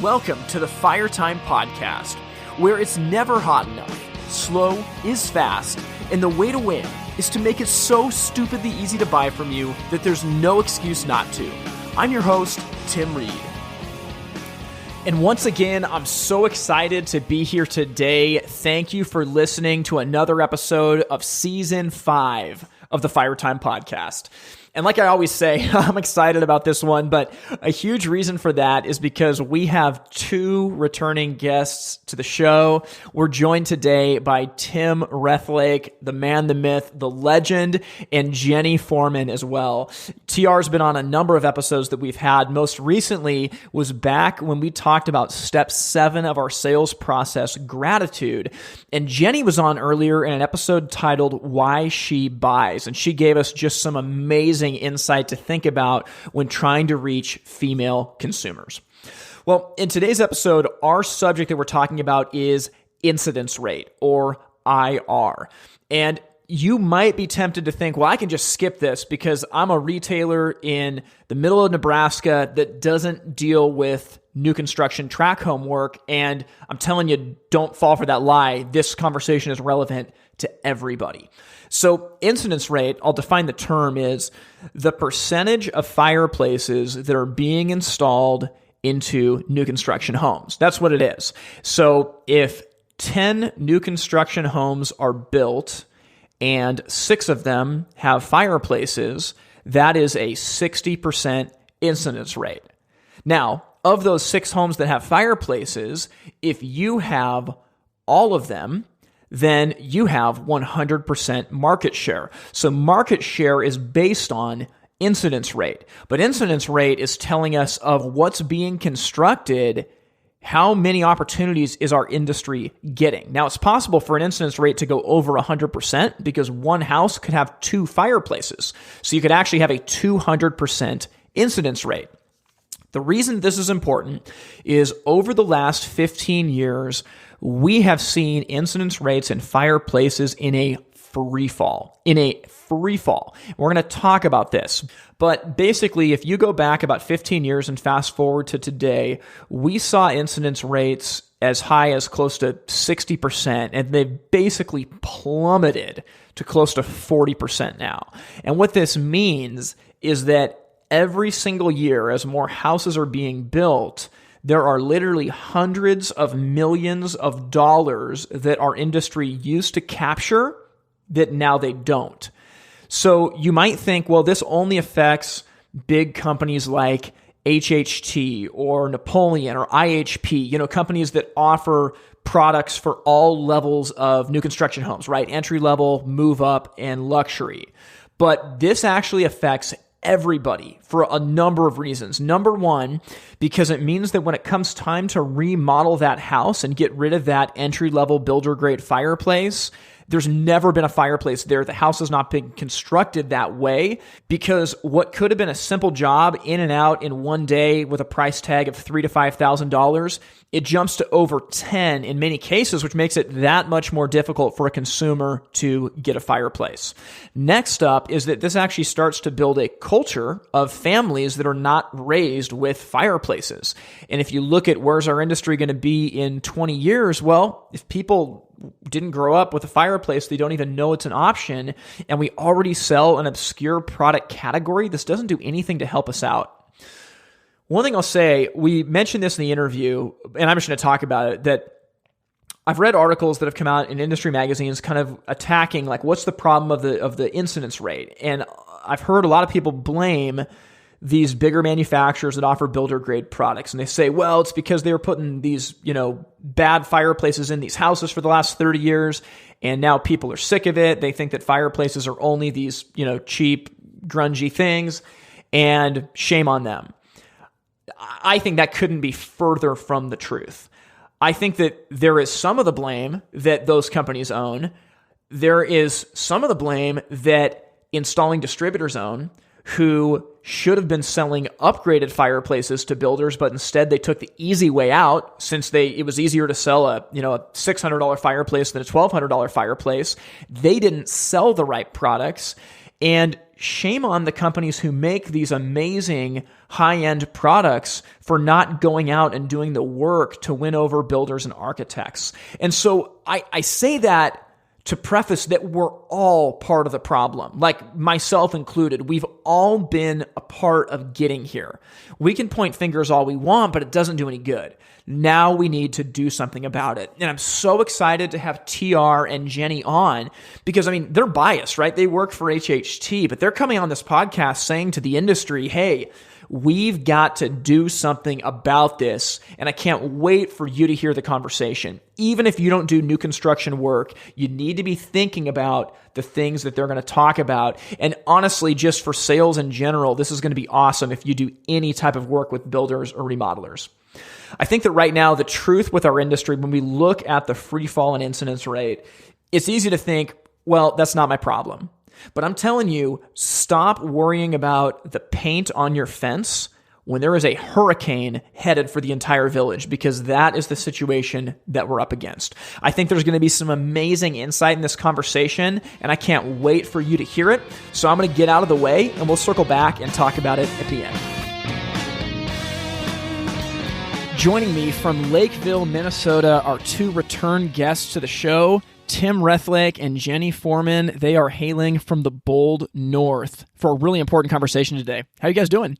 Welcome to the Fire Time Podcast, where it's never hot enough, slow is fast, and the way to win is to make it so stupidly easy to buy from you that there's no excuse not to. I'm your host, Tim Reed. And once again, I'm so excited to be here today. Thank you for listening to another episode of Season 5 of the Fire Time Podcast. And like I always say, I'm excited about this one, but a huge reason for that is because we have two returning guests to the show. We're joined today by Tim Rethlake, the man, the myth, the legend, and Jeni Forman as well. TR's been on a number of episodes that we've had. Most recently was back when we talked about step 7 of our sales process, gratitude. And Jeni was on earlier in an episode titled Why She Buys, and she gave us just some amazing insight to think about when trying to reach female consumers. Well, in today's episode, our subject that we're talking about is incidence rate, or IR. And you might be tempted to think, well, I can just skip this because I'm a retailer in the middle of Nebraska that doesn't deal with new construction track home work. And I'm telling you, don't fall for that lie. This conversation is relevant to everybody. So incidence rate, I'll define the term, is the percentage of fireplaces that are being installed into new construction homes. That's what it is. So if 10 new construction homes are built and 6 of them have fireplaces, that is a 60% incidence rate. Now, of those 6 homes that have fireplaces, if you have all of them, then you have 100% market share. So market share is based on incidence rate. But incidence rate is telling us of what's being constructed, how many opportunities is our industry getting. Now, it's possible for an incidence rate to go over 100% because one house could have 2 fireplaces. So you could actually have a 200% incidence rate. The reason this is important is over the last 15 years, we have seen incidence rates in fireplaces in a free fall. We're going to talk about this. But basically, if you go back about 15 years and fast forward to today, we saw incidence rates as high as close to 60%, and they've basically plummeted to close to 40% now. And what this means is that every single year, as more houses are being built, there are literally hundreds of millions of dollars that our industry used to capture that now they don't. So you might think, well, this only affects big companies like HHT or Napoleon or IHP, companies that offer products for all levels of new construction homes, right? Entry level, move up, and luxury. But this actually affects everybody for a number of reasons. Number one, because it means that when it comes time to remodel that house and get rid of that entry-level builder-grade fireplace, there's never been a fireplace there. The house has not been constructed that way because what could have been a simple job in and out in one day with a price tag of $3,000 to $5,000, it jumps to over 10 in many cases, which makes it that much more difficult for a consumer to get a fireplace. Next up is that this actually starts to build a culture of families that are not raised with fireplaces. And if you look at where's our industry going to be in 20 years, well, if people didn't grow up with a fireplace, they don't even know it's an option, and we already sell an obscure product category, this doesn't do anything to help us out. One thing I'll say, we mentioned this in the interview, and I'm just going to talk about it, that I've read articles that have come out in industry magazines kind of attacking, like, what's the problem of the incidence rate? And I've heard a lot of people blame these bigger manufacturers that offer builder grade products. And they say, well, it's because they were putting these, bad fireplaces in these houses for the last 30 years. And now people are sick of it. They think that fireplaces are only these, cheap, grungy things, and shame on them. I think that couldn't be further from the truth. I think that there is some of the blame that those companies own. There is some of the blame that installing distributors own, who should have been selling upgraded fireplaces to builders, but instead they took the easy way out since it was easier to sell a $600 fireplace than a $1,200 fireplace. They didn't sell the right products. And shame on the companies who make these amazing high-end products for not going out and doing the work to win over builders and architects. And so I say that to preface that we're all part of the problem, like myself included. We've all been a part of getting here. We can point fingers all we want, but it doesn't do any good. Now we need to do something about it. And I'm so excited to have TR and Jeni on because, they're biased, right? They work for HHT, but they're coming on this podcast saying to the industry, hey, we've got to do something about this, and I can't wait for you to hear the conversation. Even if you don't do new construction work, you need to be thinking about the things that they're going to talk about. And honestly, just for sales in general, this is going to be awesome if you do any type of work with builders or remodelers. I think that right now, the truth with our industry, when we look at the free fall and incidence rate, it's easy to think, well, that's not my problem. But I'm telling you, stop worrying about the paint on your fence when there is a hurricane headed for the entire village, because that is the situation that we're up against. I think there's going to be some amazing insight in this conversation, and I can't wait for you to hear it. So I'm going to get out of the way, and we'll circle back and talk about it at the end. Joining me from Lakeville, Minnesota, are two return guests to the show, Tim Rethlake and Jeni Forman. They are hailing from the bold north for a really important conversation today. How are you guys doing?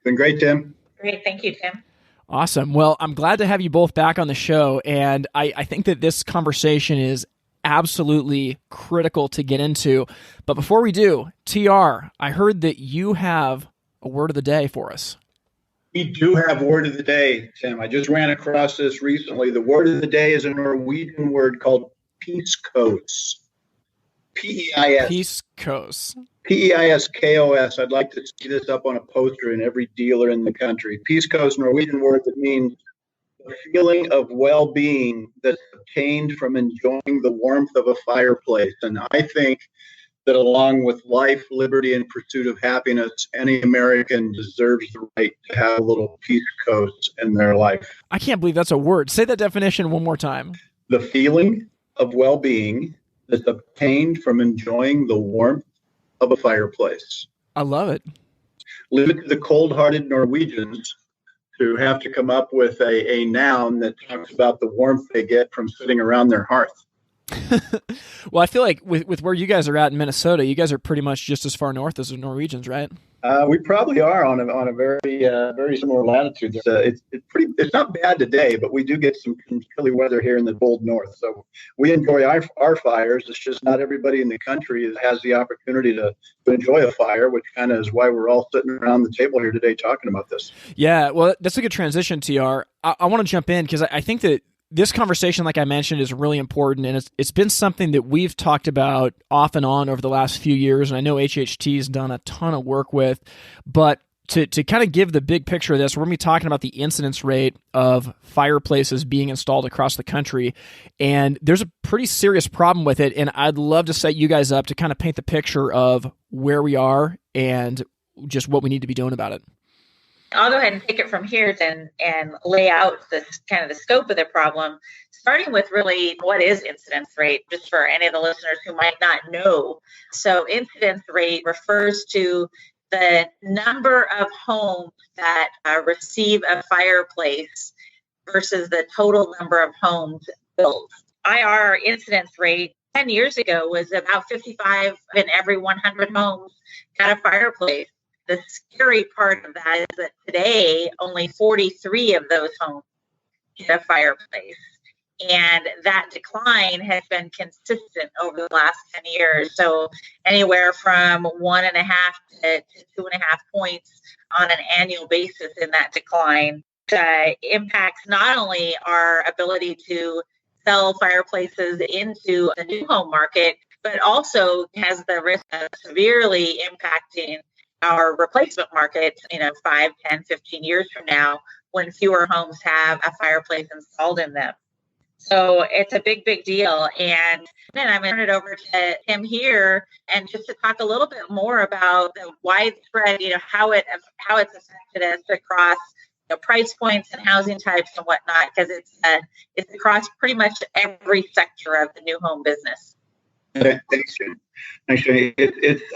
Been great, Tim. Great. Thank you, Tim. Awesome. Well, I'm glad to have you both back on the show. And I think that this conversation is absolutely critical to get into. But before we do, TR, I heard that you have a word of the day for us. We do have word of the day, Tim. I just ran across this recently. The word of the day is a Norwegian word called Peiskos. P-E-I-S. Peiskos. P-E-I-S-K-O-S. I'd like to see this up on a poster in every dealer in the country. Peiskos, Norwegian word that means the feeling of well-being that's obtained from enjoying the warmth of a fireplace. And I think that along with life, liberty, and pursuit of happiness, any American deserves the right to have a little Peiskos in their life. I can't believe that's a word. Say that definition one more time. The feeling of well-being that's obtained from enjoying the warmth of a fireplace. I love it. Leave it to the cold-hearted Norwegians to have to come up with a noun that talks about the warmth they get from sitting around their hearth. Well, I feel like with where you guys are at in Minnesota, you guys are pretty much just as far north as the Norwegians, right? We probably are on a very similar latitude. It's not bad today, but we do get some chilly weather here in the cold north. So we enjoy our fires. It's just not everybody in the country has the opportunity to enjoy a fire, which kind of is why we're all sitting around the table here today talking about this. Yeah, well, that's a good transition, TR. I want to jump in because I think that this conversation, like I mentioned, is really important, and it's been something that we've talked about off and on over the last few years, and I know HHT has done a ton of work with, but to kind of give the big picture of this, we're going to be talking about the incidence rate of fireplaces being installed across the country, and there's a pretty serious problem with it, and I'd love to set you guys up to kind of paint the picture of where we are and just what we need to be doing about it. I'll go ahead and take it from here and lay out the kind of the scope of the problem, starting with really what is incidence rate, just for any of the listeners who might not know. So incidence rate refers to the number of homes that receive a fireplace versus the total number of homes built. Our incidence rate 10 years ago was about 55 in every 100 homes had a fireplace. The scary part of that is that today, only 43 of those homes get a fireplace. And that decline has been consistent over the last 10 years. So anywhere from 1.5 to 2.5 points on an annual basis in that decline impacts not only our ability to sell fireplaces into the new home market, but also has the risk of severely impacting our replacement market, 5, 10, 15 years from now, when fewer homes have a fireplace installed in them. So it's a big, big deal. And then I'm going to turn it over to Tim here and just to talk a little bit more about the widespread, how it's affected us across price points and housing types and whatnot, because it's across pretty much every sector of the new home business. Thanks, Jim. Actually,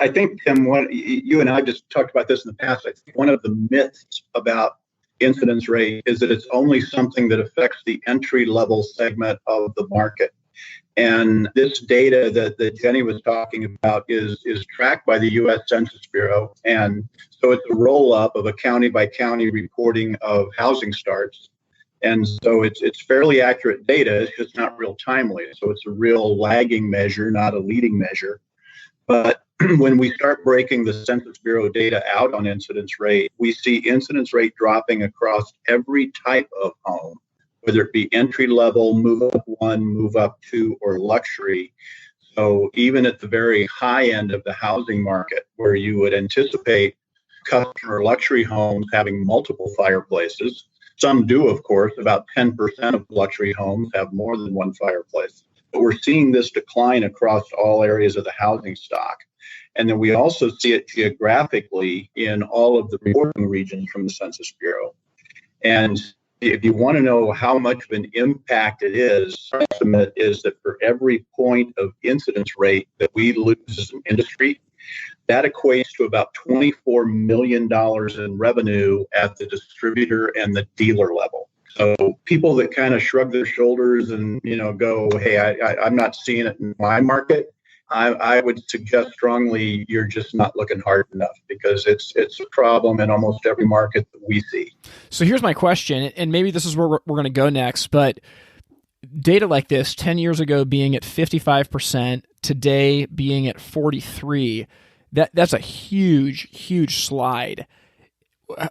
I think, Tim, you and I just talked about this in the past. I think one of the myths about incidence rate is that it's only something that affects the entry-level segment of the market. And this data that Jeni was talking about is tracked by the U.S. Census Bureau. And so it's a roll-up of a county-by-county reporting of housing starts. And so it's fairly accurate data. It's just not real timely. So it's a real lagging measure, not a leading measure. But when we start breaking the Census Bureau data out on incidence rate, we see incidence rate dropping across every type of home, whether it be entry level, move up one, move up two, or luxury. So even at the very high end of the housing market, where you would anticipate customer luxury homes having multiple fireplaces, some do, of course. About 10% of luxury homes have more than one fireplace. But we're seeing this decline across all areas of the housing stock. And then we also see it geographically in all of the reporting regions from the Census Bureau. And if you want to know how much of an impact it is, our estimate is that for every point of incidence rate that we lose as an industry, that equates to about $24 million in revenue at the distributor and the dealer level. So people that kind of shrug their shoulders and, go, hey, I'm not seeing it in my market, I would suggest strongly you're just not looking hard enough, because it's a problem in almost every market that we see. So here's my question, and maybe this is where we're going to go next, but data like this, 10 years ago being at 55%, today being at 43%, that's a huge slide.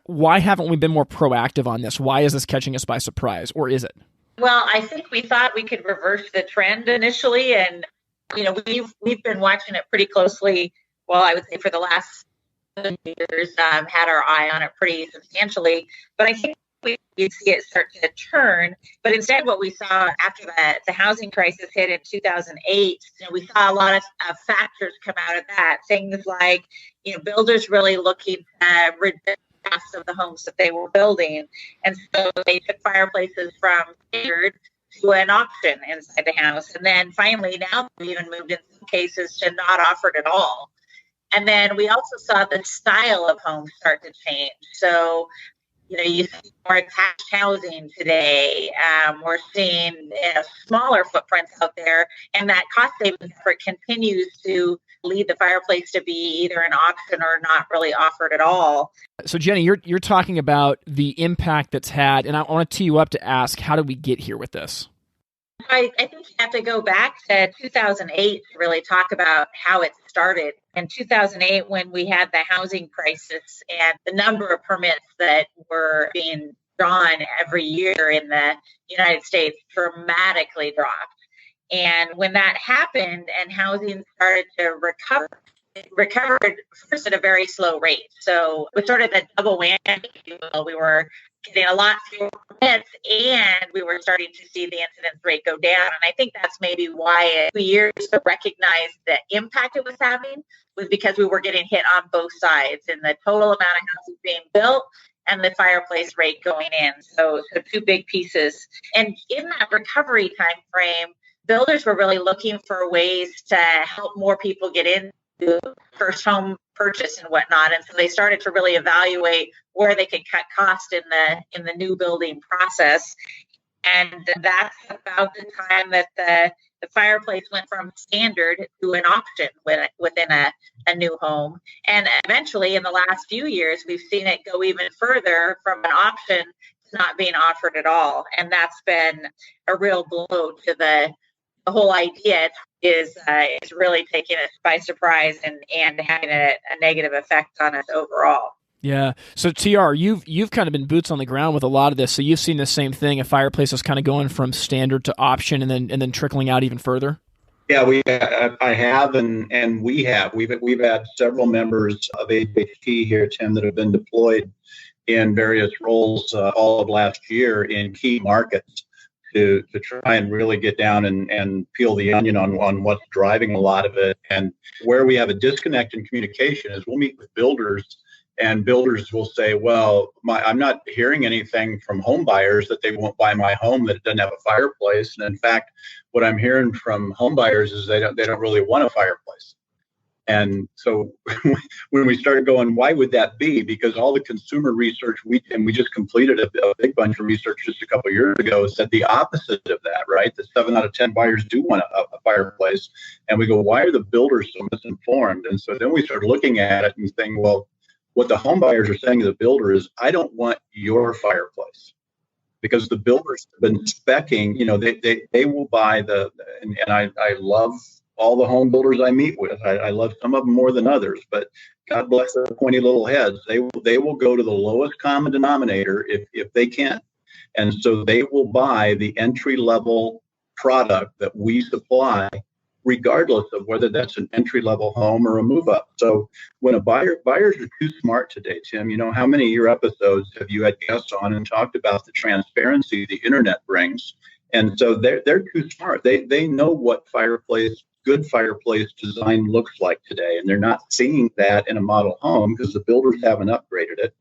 Why haven't we been more proactive on this? Why is this catching us by surprise, or is it? Well, I think we thought we could reverse the trend initially, and we've been watching it pretty closely. Well, I would say for the last years, had our eye on it pretty substantially. But I think we'd see it start to turn. But instead, what we saw after the housing crisis hit in 2008, we saw a lot of factors come out of that. Things like, builders really looking to reduce the cost of the homes that they were building. And so they took fireplaces from standard to an option inside the house. And then finally, now we even moved in some cases to not offered at all. And then we also saw the style of homes start to change. So, you see more attached housing today. We're seeing smaller footprints out there, and that cost savings effort continues to lead the fireplace to be either an option or not really offered at all. So, Jeni, you're talking about the impact that's had, and I want to tee you up to ask, how did we get here with this? I think you have to go back to 2008 to really talk about how it started. In 2008, when we had the housing crisis and the number of permits that were being drawn every year in the United States dramatically dropped. And when that happened and housing started to recover, it recovered first at a very slow rate. So it was sort of the double whammy. We were getting a lot fewer permits, and we were starting to see the incidence rate go down. And I think that's maybe why we years to recognize the impact it was having, was because we were getting hit on both sides in the total amount of houses being built and the fireplace rate going in. So two big pieces. And in that recovery time frame, builders were really looking for ways to help more people get into first home purchase and whatnot. And so they started to really evaluate where they could cut cost in the new building process. And that's about the time that the fireplace went from standard to an option within a new home. And eventually, in the last few years, we've seen it go even further from an option to not being offered at all. And that's been a real blow to the whole idea. Is really taking us by surprise and having a negative effect on us overall. Yeah. So TR, you've kind of been boots on the ground with a lot of this. So you've seen the same thing. A fireplace is kind of going from standard to option, and then trickling out even further. Yeah, I have, and we have. We've had several members of HHT here, Tim, that have been deployed in various roles all of last year in key markets to try and really get down and peel the onion on what's driving a lot of it. And where we have a disconnect in communication is we'll meet with builders And builders will say, well, I'm not hearing anything from home buyers that they won't buy my home that it doesn't have a fireplace. And in fact, what I'm hearing from home buyers is they don't really want a fireplace. And so when we started going, why would that be? Because all the consumer research we just completed a big bunch of research just a couple of years ago said the opposite of that, right? That 7 out of 10 buyers do want a fireplace. And we go, why are the builders so misinformed? And so then we started looking at it and saying, well, what the home buyers are saying to the builder is, I don't want your fireplace. Because the builders have been speccing, they will buy and I love all the home builders I meet with. I love some of them more than others, but God bless their pointy little heads. They will go to the lowest common denominator if they can. And so they will buy the entry level product that we supply, regardless of whether that's an entry level home or a move up. So when buyers are too smart today, Tim, how many of your episodes have you had guests on and talked about the transparency the internet brings? And so they're too smart. They know what good fireplace design looks like today, and they're not seeing that in a model home because the builders haven't upgraded it.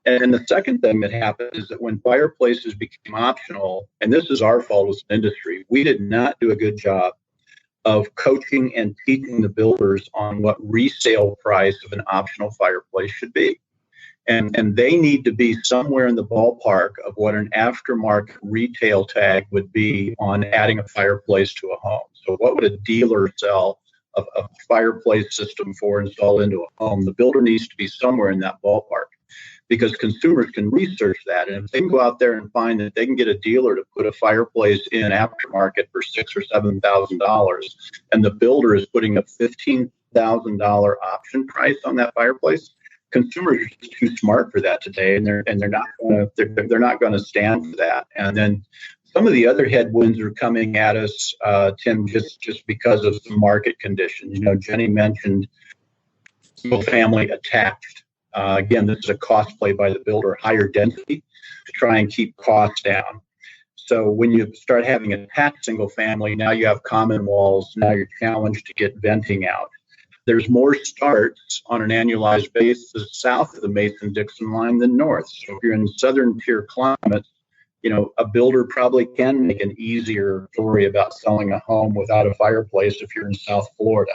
And the second thing that happened is that when fireplaces became optional, and this is our fault as an industry, we did not do a good job of coaching and teaching the builders on what resale price of an optional fireplace should be. And they need to be somewhere in the ballpark of what an aftermarket retail tag would be on adding a fireplace to a home. So what would a dealer sell a fireplace system for installed into a home? The builder needs to be somewhere in that ballpark, because consumers can research that. And if they can go out there and find that they can get a dealer to put a fireplace in aftermarket for $6,000 or $7,000, and the builder is putting a $15,000 option price on that fireplace, consumers are just too smart for that today, and they're not going to stand for that. And then some of the other headwinds are coming at us, Tim, just because of some market conditions. Jeni mentioned single family attached. Again, this is a cost play by the builder, higher density to try and keep costs down. So when you start having attached single family, now you have common walls. Now you're challenged to get venting out. There's more starts on an annualized basis south of the Mason-Dixon line than north. So if you're in southern tier climates, a builder probably can make an easier story about selling a home without a fireplace if you're in South Florida.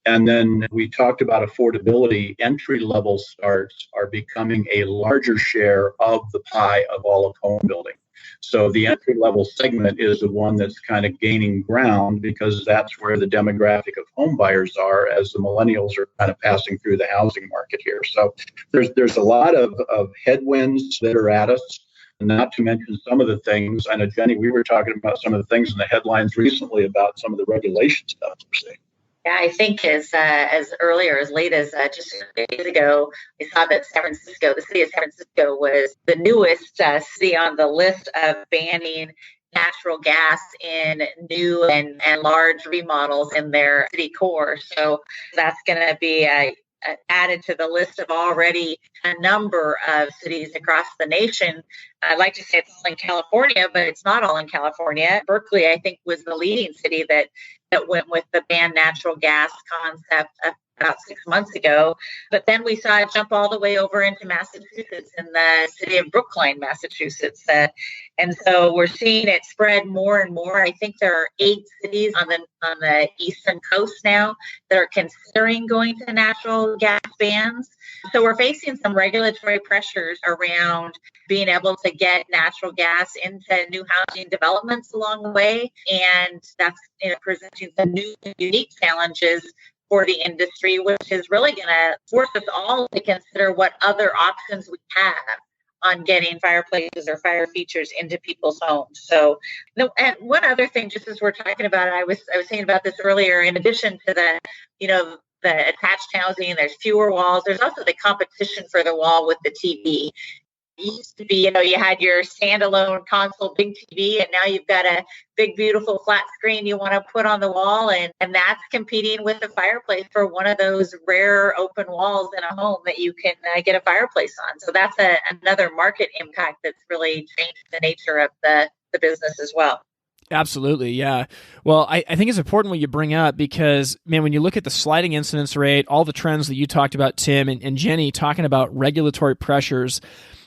And then we talked about affordability. Entry-level starts are becoming a larger share of the pie of all of home building. So the entry-level segment is the one that's kind of gaining ground, because that's where the demographic of home buyers are, as the millennials are kind of passing through the housing market here. So there's a lot of headwinds that are at us, not to mention some of the things. I know, Jeni, we were talking about some of the things in the headlines recently about some of the regulation stuff we're seeing. Yeah, I think as late as just a few days ago, we saw that the city of San Francisco was the newest city on the list of banning natural gas in new and large remodels in their city core. So that's going to be added to the list of already a number of cities across the nation. I'd like to say it's all in California, but it's not all in California. Berkeley, I think, was the leading city that went with the banned natural gas concept about 6 months ago. But then we saw it jump all the way over into Massachusetts, in the city of Brookline, Massachusetts. And so we're seeing it spread more and more. I think there are 8 cities on the eastern coast now that are considering going to natural gas bans. So we're facing some regulatory pressures around being able to get natural gas into new housing developments along the way. And that's presenting some new and unique challenges for the industry, which is really going to force us all to consider what other options we have on getting fireplaces or fire features into people's homes. So, and one other thing, just as we're talking about it, I was saying about this earlier. In addition to the attached housing, there's fewer walls. There's also the competition for the wall with the TV. It used to be, you had your standalone console, big TV, and now you've got a big, beautiful flat screen you want to put on the wall, and that's competing with the fireplace for one of those rare open walls in a home that you can get a fireplace on. So that's another market impact that's really changed the nature of the business as well. Absolutely, yeah. Well, I think it's important what you bring up because, man, when you look at the sliding incidence rate, all the trends that you talked about, Tim, and Jeni talking about regulatory pressures,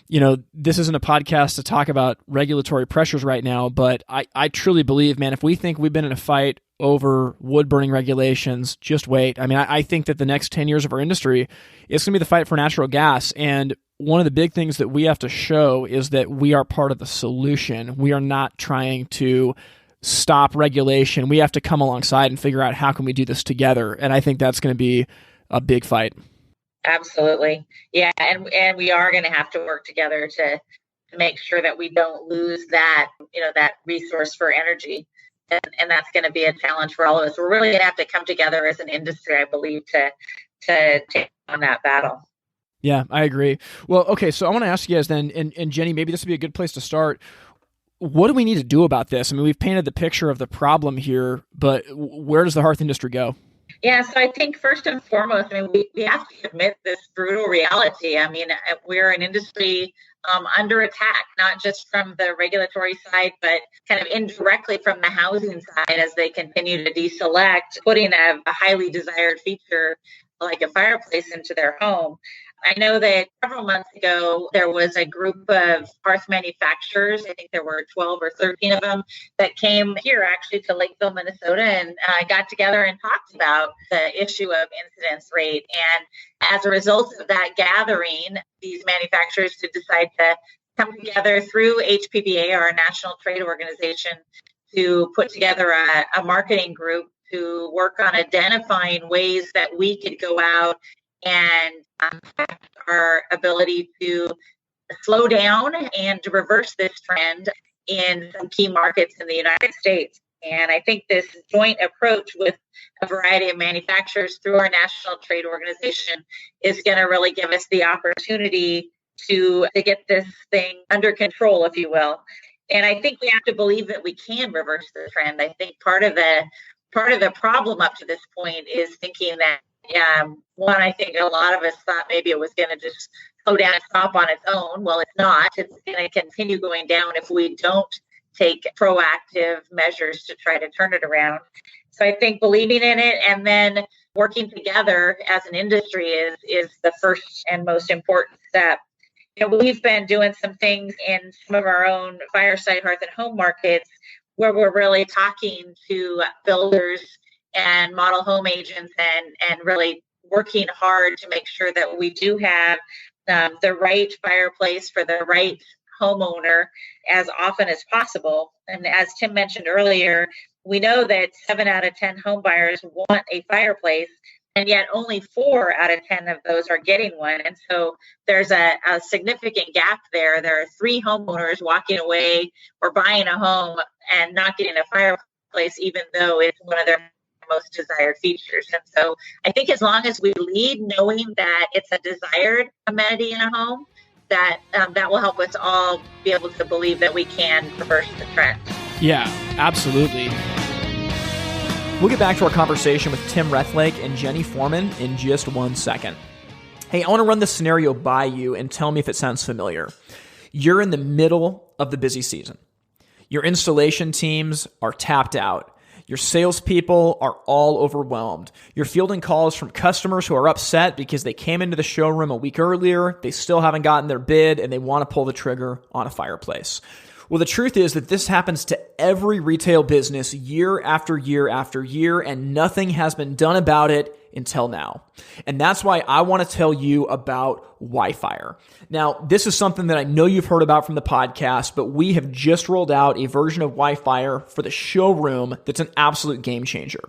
this isn't a podcast to talk about regulatory pressures right now, but I truly believe, man, if we think we've been in a fight over wood burning regulations, just wait. I mean, I think that the next 10 years of our industry, it's going to be the fight for natural gas. And one of the big things that we have to show is that we are part of the solution. We are not trying to stop regulation. We have to come alongside and figure out how can we do this together. And I think that's going to be a big fight. Absolutely. Yeah. And we are going to have to work together to make sure that we don't lose that, that resource for energy. And that's going to be a challenge for all of us. We're really going to have to come together as an industry, I believe, to take on that battle. Yeah, I agree. Well, okay, so I want to ask you guys then, and Jeni, maybe this would be a good place to start. What do we need to do about this? I mean, we've painted the picture of the problem here, but where does the hearth industry go? Yeah, so I think first and foremost, we have to admit this brutal reality. I mean, we're an industry under attack, not just from the regulatory side, but kind of indirectly from the housing side as they continue to deselect putting a highly desired feature like a fireplace into their home. I know that several months ago, there was a group of hearth manufacturers, I think there were 12 or 13 of them, that came here actually to Lakeville, Minnesota, and got together and talked about the issue of incidence rate. And as a result of that gathering, these manufacturers did decide to come together through HPBA, our national trade organization, to put together a marketing group to work on identifying ways that we could go out and our ability to slow down and to reverse this trend in some key markets in the United States. And I think this joint approach with a variety of manufacturers through our national trade organization is going to really give us the opportunity to get this thing under control, if you will. And I think we have to believe that we can reverse the trend. I think part of the problem up to this point is thinking that one, I think a lot of us thought maybe it was going to just slow down and stop on its own. Well, it's not. It's going to continue going down if we don't take proactive measures to try to turn it around. So I think believing in it and then working together as an industry is the first and most important step. We've been doing some things in some of our own fireside, hearth, and home markets where we're really talking to builders and model home agents and really working hard to make sure that we do have the right fireplace for the right homeowner as often as possible. And as Tim mentioned earlier, we know that 7 out of 10 home buyers want a fireplace, and yet only 4 out of 10 of those are getting one. And so there's a significant gap there. There are 3 homeowners walking away or buying a home and not getting a fireplace, even though it's one of their most desired features. And so I think as long as we lead knowing that it's a desired amenity in a home, that will help us all be able to believe that we can reverse the trend. Yeah, absolutely. We'll get back to our conversation with Tim Rethlake and Jeni Forman in just 1 second. Hey, I want to run this scenario by you and tell me if it sounds familiar. You're in the middle of the busy season. Your installation teams are tapped out. Your salespeople are all overwhelmed. You're fielding calls from customers who are upset because they came into the showroom a week earlier, they still haven't gotten their bid, and they want to pull the trigger on a fireplace. Well, the truth is that this happens to every retail business year after year after year, and nothing has been done about it until now. And that's why I want to tell you about Wi-Fi. Now, this is something that I know you've heard about from the podcast, but we have just rolled out a version of Wi-Fi for the showroom that's an absolute game changer.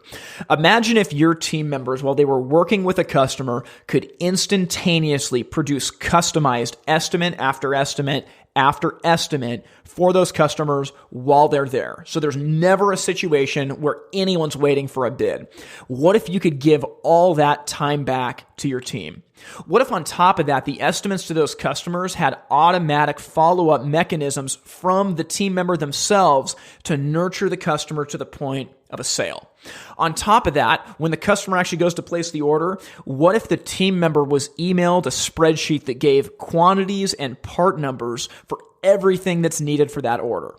Imagine if your team members, while they were working with a customer, could instantaneously produce customized estimate after estimate after estimate for those customers while they're there. So there's never a situation where anyone's waiting for a bid. What if you could give all that time back to your team? What if on top of that, the estimates to those customers had automatic follow-up mechanisms from the team member themselves to nurture the customer to the point of a sale? On top of that, when the customer actually goes to place the order, what if the team member was emailed a spreadsheet that gave quantities and part numbers for everything that's needed for that order?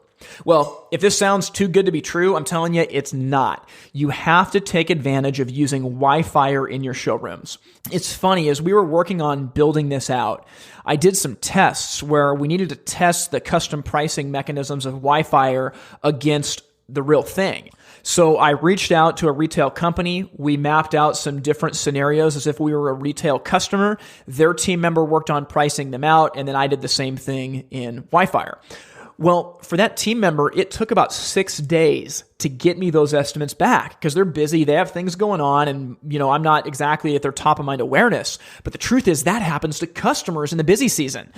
Well, if this sounds too good to be true, I'm telling you, it's not. You have to take advantage of using Wi-Fi in your showrooms. It's funny, as we were working on building this out, I did some tests where we needed to test the custom pricing mechanisms of Wi-Fi against the real thing. So I reached out to a retail company. We mapped out some different scenarios as if we were a retail customer. Their team member worked on pricing them out, and then I did the same thing in Wi-Fi. Well, for that team member, it took about 6 days to get me those estimates back because they're busy. They have things going on, and I'm not exactly at their top of mind awareness. But the truth is that happens to customers in the busy season.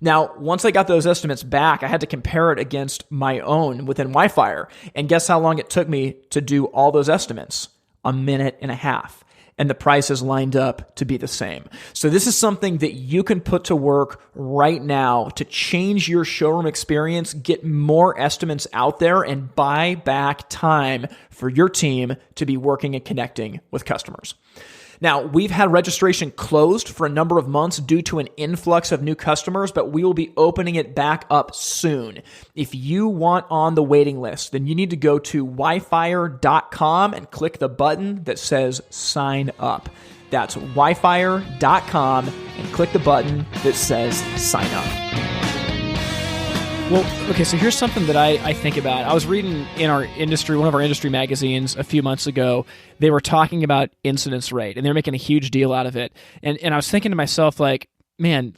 Now, once I got those estimates back, I had to compare it against my own within Wi-Fi. And guess how long it took me to do all those estimates? 1.5 minutes. And the prices lined up to be the same. So this is something that you can put to work right now to change your showroom experience, get more estimates out there, and buy back time for your team to be working and connecting with customers. Now, we've had registration closed for a number of months due to an influx of new customers, but we will be opening it back up soon. If you want on the waiting list, then you need to go to wifire.com and click the button that says sign up. That's wifire.com and click the button that says sign up. Well, okay, so here's something that I think about. I was reading in our industry, one of our industry magazines a few months ago, they were talking about incidence rate, and they're making a huge deal out of it. And I was thinking to myself, man,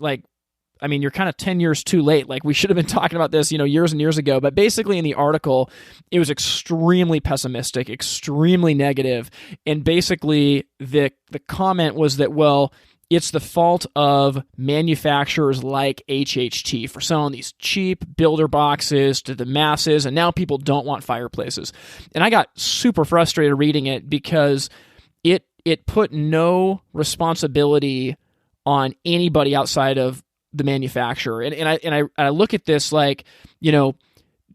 you're kind of 10 years too late. We should have been talking about this, years and years ago. But basically in the article, it was extremely pessimistic, extremely negative. And basically the comment was that, well, it's the fault of manufacturers like HHT for selling these cheap builder boxes to the masses, and now people don't want fireplaces. And I got super frustrated reading it because it put no responsibility on anybody outside of the manufacturer. And I look at this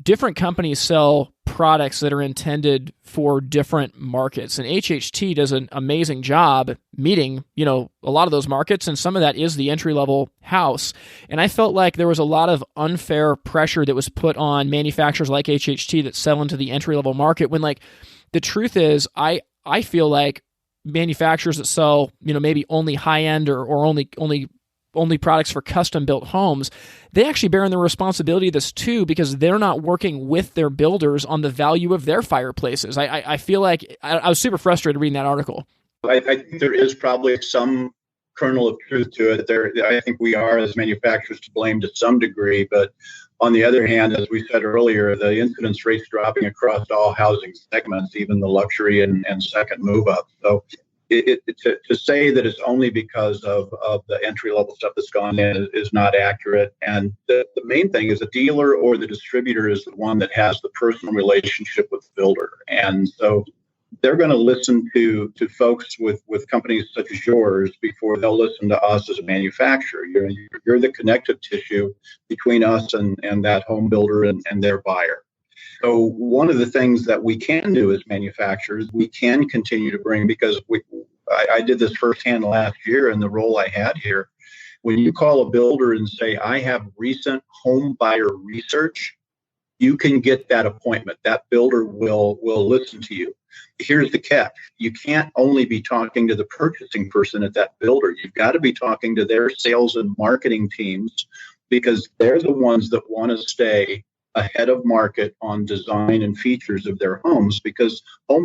different companies sell products that are intended for different markets. And HHT does an amazing job meeting, a lot of those markets. And some of that is the entry-level house. And I felt like there was a lot of unfair pressure that was put on manufacturers like HHT that sell into the entry-level market when the truth is I feel like manufacturers that sell, maybe only high-end or only products for custom-built homes, they actually bear in the responsibility of this too because they're not working with their builders on the value of their fireplaces. I feel like I was super frustrated reading that article. I think there is probably some kernel of truth to it. I think we are, as manufacturers, to blame to some degree, but on the other hand, as we said earlier, the incidence rate's dropping across all housing segments, even the luxury and second move-up. So to say that it's only because of the entry-level stuff that's gone in is not accurate. And the main thing is the dealer or the distributor is the one that has the personal relationship with the builder. And so they're going to listen to folks with companies such as yours before they'll listen to us as a manufacturer. You're the connective tissue between us and that home builder and their buyer. So one of the things that we can do as manufacturers, we can continue to bring, because I did this firsthand last year in the role I had here. When you call a builder and say, I have recent home buyer research, you can get that appointment. That builder will listen to you. Here's the catch. You can't only be talking to the purchasing person at that builder. You've got to be talking to their sales and marketing teams, because they're the ones that want to stay ahead of market on design and features of their homes, because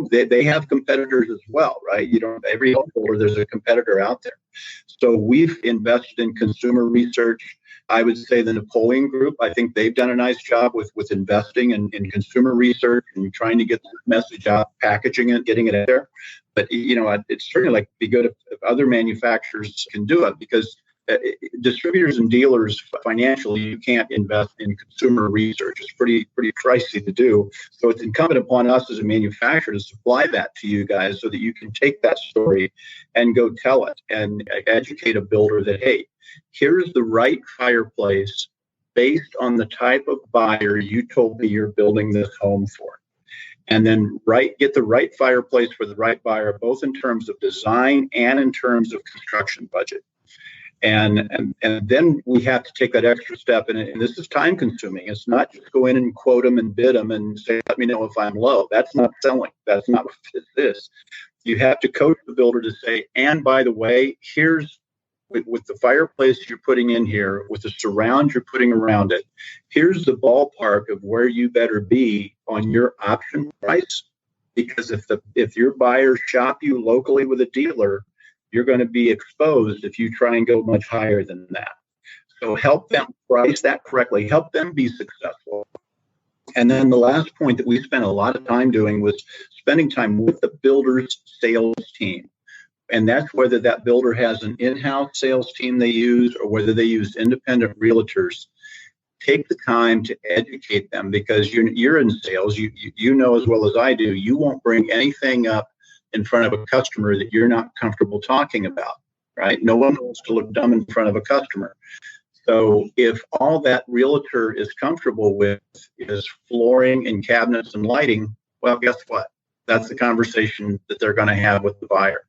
they have competitors as well, right? Every home builder, there's a competitor out there. So we've invested in consumer research. I would say the Napoleon Group, I think they've done a nice job with investing in consumer research and trying to get the message out, packaging it, getting it out there. But, it's certainly be good if other manufacturers can do it, because distributors and dealers, financially, you can't invest in consumer research. It's pretty pricey to do. So it's incumbent upon us as a manufacturer to supply that to you guys so that you can take that story and go tell it and educate a builder that, hey, here's the right fireplace based on the type of buyer you told me you're building this home for. And then get the right fireplace for the right buyer, both in terms of design and in terms of construction budget. And then we have to take that extra step, and this is time consuming. It's not just go in and quote them and bid them and say, let me know if I'm low. That's not selling. That's not what it is. You have to coach the builder to say, and by the way, here's with the fireplace you're putting in here, with the surround you're putting around it, here's the ballpark of where you better be on your option price. Because if your buyers shop you locally with a dealer, you're going to be exposed if you try and go much higher than that. So help them price that correctly, help them be successful. And then the last point that we spent a lot of time doing was spending time with the builder's sales team. And that's whether that builder has an in-house sales team they use or whether they use independent realtors. Take the time to educate them, because you're in sales. You know as well as I do, you won't bring anything up in front of a customer that you're not comfortable talking about, right? No one wants to look dumb in front of a customer. So if all that realtor is comfortable with is flooring and cabinets and lighting, well, guess what? That's the conversation that they're going to have with the buyer.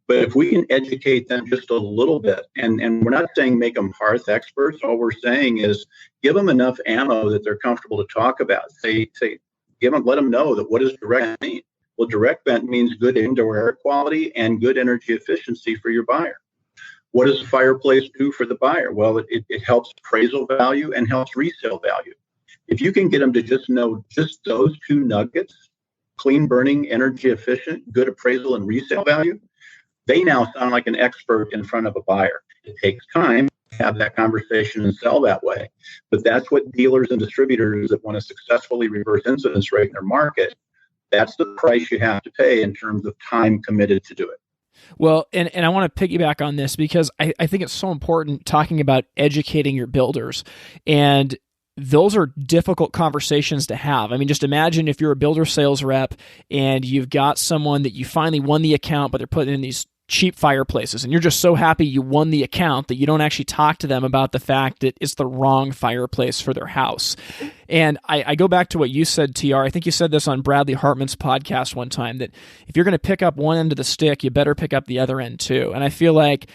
But if we can educate them just a little bit, and we're not saying make them hearth experts, all we're saying is give them enough ammo that they're comfortable to talk about. Let them know that what does direct mean? Well, direct vent means good indoor air quality and good energy efficiency for your buyer. What does a fireplace do for the buyer? Well, it helps appraisal value and helps resale value. If you can get them to just know just those two nuggets, clean burning, energy efficient, good appraisal and resale value, they now sound like an expert in front of a buyer. It takes time to have that conversation and sell that way. But that's what dealers and distributors that want to successfully reverse incidence rate in their market, that's the price you have to pay in terms of time committed to do it. Well, and I want to piggyback on this because I think it's so important talking about educating your builders. And those are difficult conversations to have. I mean, just imagine if you're a builder sales rep and you've got someone that you finally won the account, but they're putting in these cheap fireplaces, and you're just so happy you won the account that you don't actually talk to them about the fact that it's the wrong fireplace for their house. And I go back to what you said, TR. I think you said this on Bradley Hartman's podcast one time, that if you're going to pick up one end of the stick, you better pick up the other end too. And I feel like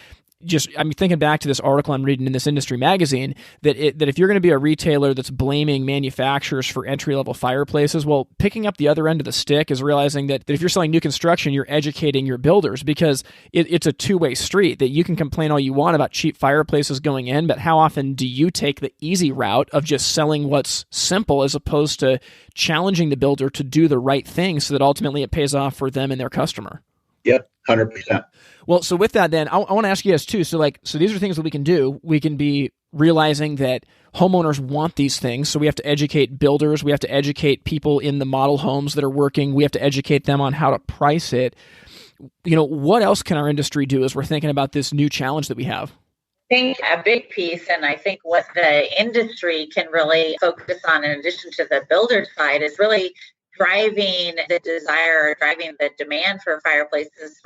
I'm thinking back to this article I'm reading in this industry magazine that if you're going to be a retailer that's blaming manufacturers for entry-level fireplaces, well, picking up the other end of the stick is realizing that if you're selling new construction, you're educating your builders, because it's a two-way street. That you can complain all you want about cheap fireplaces going in, but how often do you take the easy route of just selling what's simple as opposed to challenging the builder to do the right thing so that ultimately it pays off for them and their customer? Yep, 100%. Well, so with that, then I want to ask you guys too. So these are things that we can do. We can be realizing that homeowners want these things. So we have to educate builders. We have to educate people in the model homes that are working. We have to educate them on how to price it. What else can our industry do as we're thinking about this new challenge that we have? I think a big piece, and I think what the industry can really focus on in addition to the builder side, is really driving the desire, driving the demand for fireplaces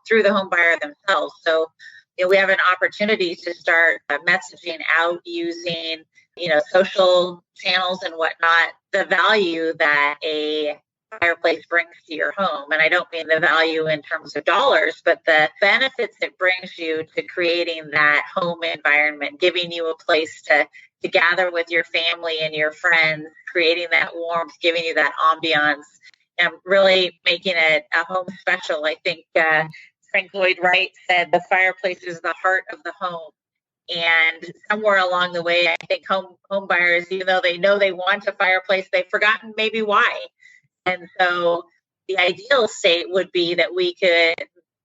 through the home buyer themselves. So, we have an opportunity to start messaging out using, social channels and whatnot, the value that a fireplace brings to your home. And I don't mean the value in terms of dollars, but the benefits it brings you to creating that home environment, giving you a place to gather with your family and your friends, creating that warmth, giving you that ambiance, and really making it a home special. I think Frank Lloyd Wright said the fireplace is the heart of the home. And somewhere along the way, I think home buyers, even though they know they want a fireplace, they've forgotten maybe why. And so the ideal state would be that we could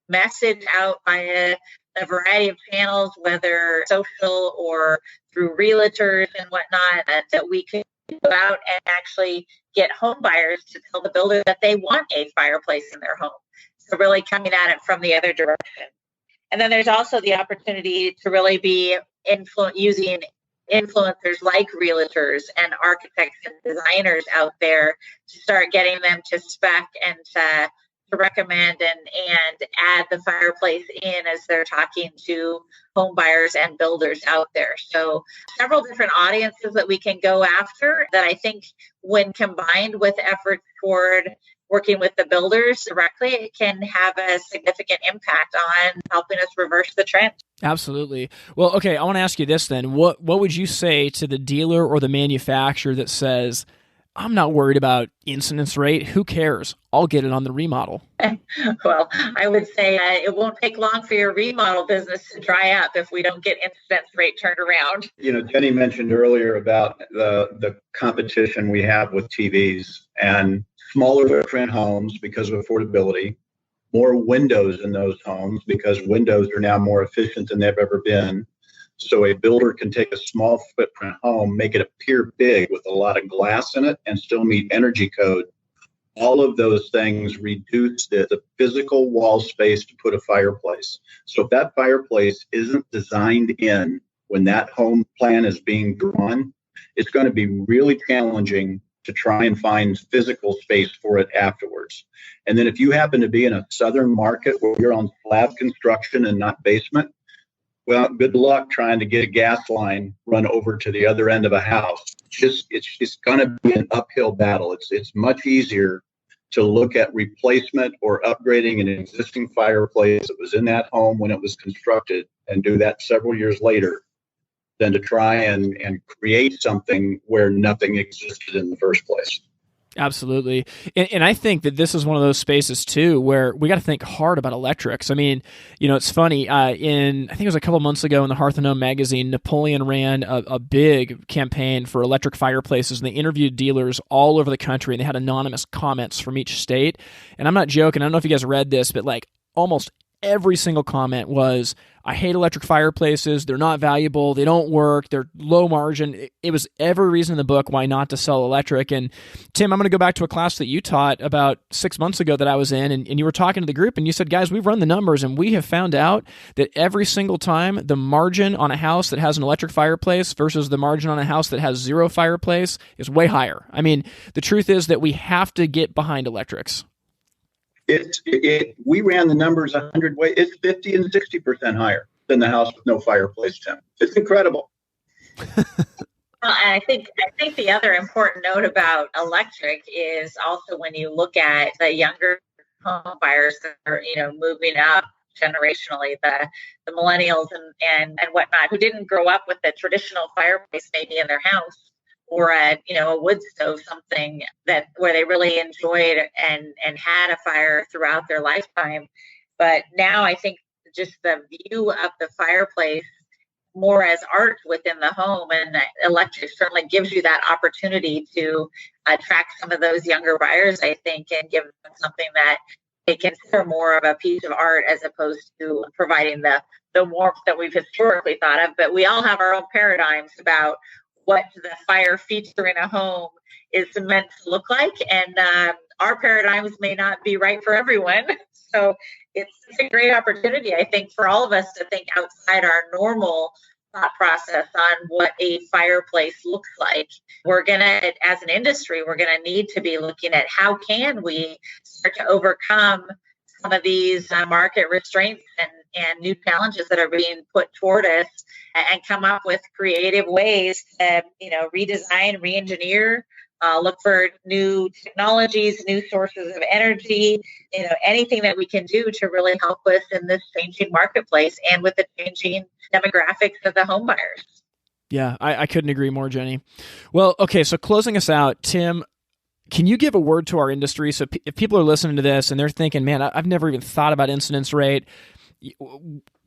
message out via a variety of channels, whether social or through realtors and whatnot, that we could go out and actually get home buyers to tell the builder that they want a fireplace in their home. So really coming at it from the other direction. And then there's also the opportunity to really be using influencers like realtors and architects and designers out there to start getting them to spec and to recommend and add the fireplace in as they're talking to home buyers and builders out there. So several different audiences that we can go after that I think when combined with efforts toward working with the builders directly, it can have a significant impact on helping us reverse the trend. Absolutely. Well, okay, I want to ask you this then. What would you say to the dealer or the manufacturer that says, I'm not worried about incidence rate. Who cares? I'll get it on the remodel. Well, I would say it won't take long for your remodel business to dry up if we don't get incidence rate turned around. Jenny mentioned earlier about the competition we have with TVs and smaller footprint homes because of affordability, more windows in those homes because windows are now more efficient than they've ever been. So a builder can take a small footprint home, make it appear big with a lot of glass in it and still meet energy code. All of those things reduce the physical wall space to put a fireplace. So if that fireplace isn't designed in when that home plan is being drawn, it's going to be really challenging to try and find physical space for it afterwards. And then if you happen to be in a southern market where you're on slab construction and not basement, well, good luck trying to get a gas line run over to the other end of a house. It's going to be an uphill battle. It's much easier to look at replacement or upgrading an existing fireplace that was in that home when it was constructed and do that several years later than to try and create something where nothing existed in the first place. Absolutely. And I think that this is one of those spaces too where we got to think hard about electrics. I mean, it's funny, I think it was a couple months ago in the Hearth and Home magazine, Napoleon ran a big campaign for electric fireplaces, and they interviewed dealers all over the country, and they had anonymous comments from each state. And I'm not joking, I don't know if you guys read this, but like almost every single comment was, I hate electric fireplaces. They're not valuable. They don't work. They're low margin. It was every reason in the book why not to sell electric. And Tim, I'm going to go back to a class that you taught about 6 months ago that I was in, and you were talking to the group, and you said, guys, we've run the numbers, and we have found out that every single time the margin on a house that has an electric fireplace versus the margin on a house that has zero fireplace is way higher. I mean, the truth is that we have to get behind electrics. We ran the numbers 100 ways. It's 50 and 60% higher than the house with no fireplace, Tim. It's incredible. Well, and I think the other important note about electric is also when you look at the younger home buyers that are, moving up generationally, the millennials and whatnot, who didn't grow up with the traditional fireplace maybe in their house, or a wood stove, something where they really enjoyed and had a fire throughout their lifetime. But now I think just the view of the fireplace more as art within the home, and electric certainly gives you that opportunity to attract some of those younger buyers, I think, and give them something that they consider more of a piece of art as opposed to providing the warmth that we've historically thought of. But we all have our own paradigms about what the fire feature in a home is meant to look like. And our paradigms may not be right for everyone. So it's a great opportunity, I think, for all of us to think outside our normal thought process on what a fireplace looks like. We're going to, as an industry, we're going to need to be looking at how can we start to overcome some of these market restraints and new challenges that are being put toward us, and come up with creative ways to, redesign, re-engineer, look for new technologies, new sources of energy, anything that we can do to really help us in this changing marketplace and with the changing demographics of the home buyers. Yeah, I couldn't agree more, Jeni. Well, okay, so closing us out, Tim, can you give a word to our industry? So if people are listening to this and they're thinking, man, I've never even thought about incidence rate,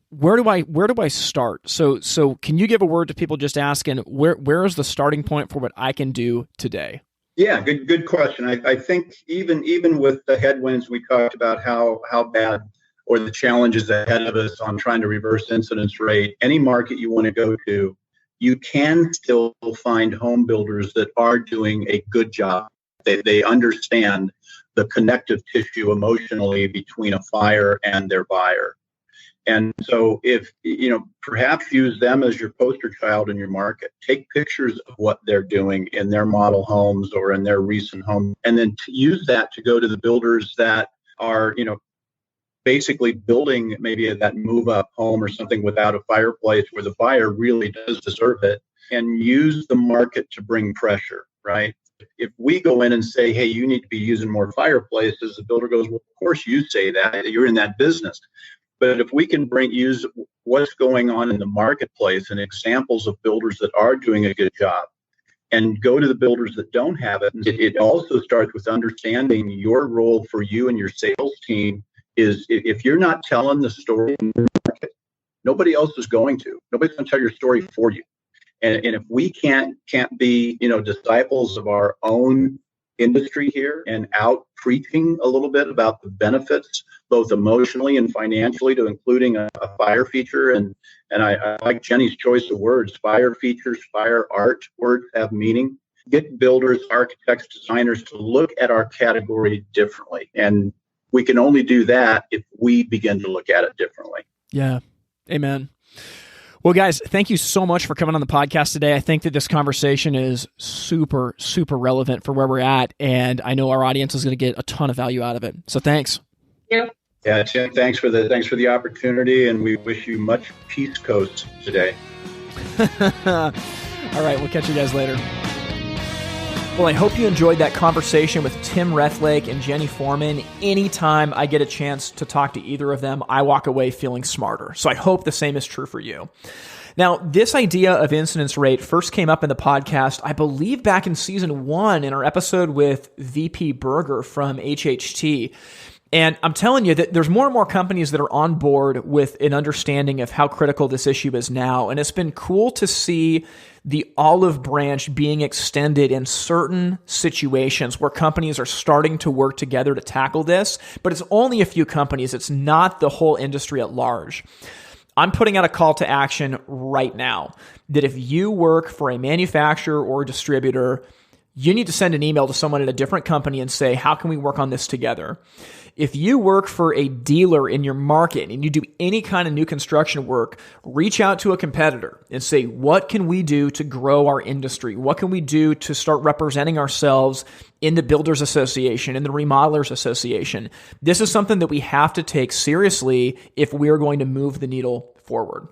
where do I start? So can you give a word to people just asking, where is the starting point for what I can do today? Yeah, good question. I think even with the headwinds we talked about, how bad or the challenges ahead of us on trying to reverse incidence rate, any market you want to go to, you can still find home builders that are doing a good job. They understand the connective tissue emotionally between a fire and their buyer. And so if, perhaps use them as your poster child in your market, take pictures of what they're doing in their model homes or in their recent home, and then use that to go to the builders that are, basically building maybe that move up home or something without a fireplace where the buyer really does deserve it, and use the market to bring pressure, right? if we go in and say, hey, you need to be using more fireplaces, the builder goes, well, of course you say that. You're in that business. But if we can use what's going on in the marketplace and examples of builders that are doing a good job and go to the builders that don't have it, it also starts with understanding your role for you and your sales team is if you're not telling the story in the market, nobody else is going to. Nobody's going to tell your story for you. And if we can't be, disciples of our own industry here and out preaching a little bit about the benefits, both emotionally and financially, to including a fire feature. And I like Jeni's choice of words, fire features, fire art, words have meaning. Get builders, architects, designers to look at our category differently. And we can only do that if we begin to look at it differently. Yeah. Amen. Well, guys, thank you so much for coming on the podcast today. I think that this conversation is super, super relevant for where we're at, and I know our audience is going to get a ton of value out of it. So thanks. Yeah. Yeah, Tim, thanks for the opportunity, and we wish you much Peace Coast today. All right, we'll catch you guys later. Well, I hope you enjoyed that conversation with Tim Rethlake and Jeni Forman. Anytime I get a chance to talk to either of them, I walk away feeling smarter. So I hope the same is true for you. Now, this idea of incidence rate first came up in the podcast, I believe back in season 1 in our episode with VP Berger from HHT. And I'm telling you that there's more and more companies that are on board with an understanding of how critical this issue is now. And it's been cool to see the olive branch being extended in certain situations where companies are starting to work together to tackle this. But it's only a few companies. It's not the whole industry at large. I'm putting out a call to action right now that if you work for a manufacturer or a distributor, you need to send an email to someone at a different company and say, how can we work on this together? If you work for a dealer in your market and you do any kind of new construction work, reach out to a competitor and say, what can we do to grow our industry? What can we do to start representing ourselves in the Builders Association, in the Remodelers Association? This is something that we have to take seriously if we're going to move the needle forward.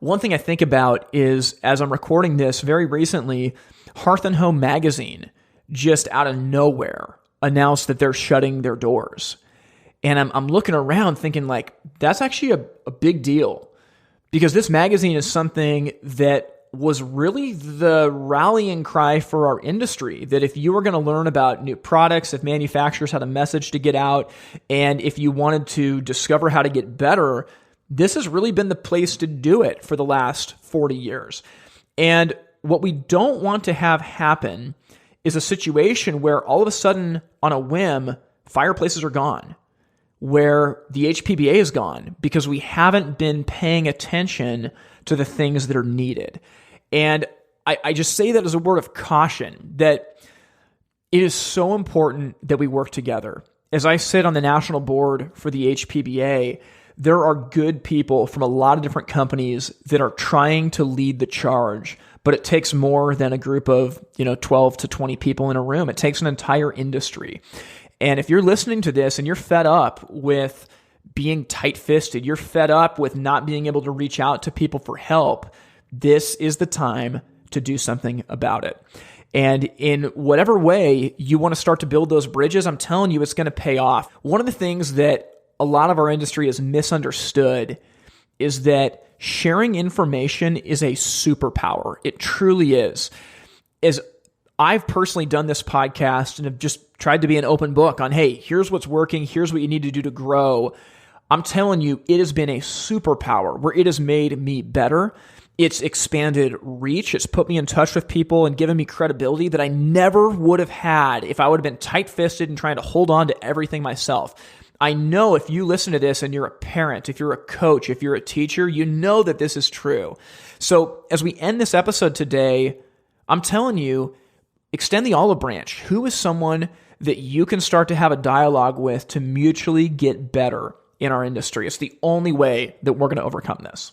One thing I think about is, as I'm recording this very recently, Hearth and Home magazine, just out of nowhere, announced that they're shutting their doors. And I'm looking around thinking like, that's actually a big deal, because this magazine is something that was really the rallying cry for our industry, that if you were going to learn about new products, if manufacturers had a message to get out, and if you wanted to discover how to get better, this has really been the place to do it for the last 40 years. And what we don't want to have happen is a situation where all of a sudden, on a whim, fireplaces are gone, where the HPBA is gone because we haven't been paying attention to the things that are needed. And I just say that as a word of caution, that it is so important that we work together. As I sit on the national board for the HPBA, there are good people from a lot of different companies that are trying to lead the charge, but it takes more than a group of 12 to 20 people in a room. It takes an entire industry. And if you're listening to this and you're fed up with being tight-fisted, you're fed up with not being able to reach out to people for help, this is the time to do something about it. And in whatever way you want to start to build those bridges, I'm telling you, it's going to pay off. One of the things that a lot of our industry is misunderstood is that sharing information is a superpower. It truly is. As I've personally done this podcast and have just tried to be an open book on, hey, here's what's working, here's what you need to do to grow. I'm telling you, it has been a superpower where it has made me better. It's expanded reach. It's put me in touch with people and given me credibility that I never would have had if I would have been tight-fisted and trying to hold on to everything myself. I know if you listen to this and you're a parent, if you're a coach, if you're a teacher, you know that this is true. So as we end this episode today, I'm telling you, extend the olive branch. Who is someone that you can start to have a dialogue with to mutually get better in our industry? It's the only way that we're going to overcome this.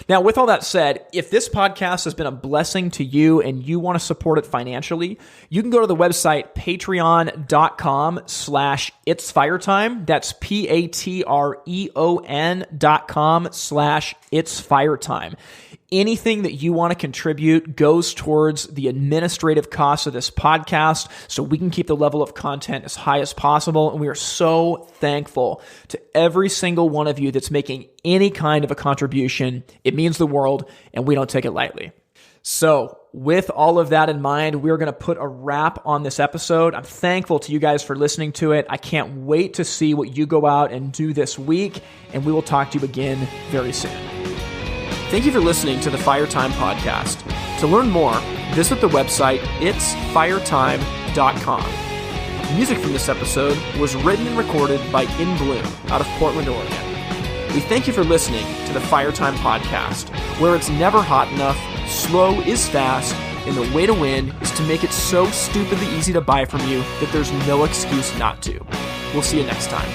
Now, with all that said, if this podcast has been a blessing to you and you want to support it financially, you can go to the website patreon.com/itsfiretime. That's patreon.com/itsfiretime. Anything that you want to contribute goes towards the administrative costs of this podcast so we can keep the level of content as high as possible. And we are so thankful to every single one of you that's making any kind of a contribution. It means the world, and we don't take it lightly. So with all of that in mind, we're going to put a wrap on this episode. I'm thankful to you guys for listening to it. I can't wait to see what you go out and do this week, and we will talk to you again very soon. Thank you for listening to the Firetime Podcast. To learn more, visit the website itsfiretime.com. Music from this episode was written and recorded by In Bloom out of Portland, Oregon. We thank you for listening to the Firetime Podcast, where it's never hot enough, slow is fast, and the way to win is to make it so stupidly easy to buy from you that there's no excuse not to. We'll see you next time.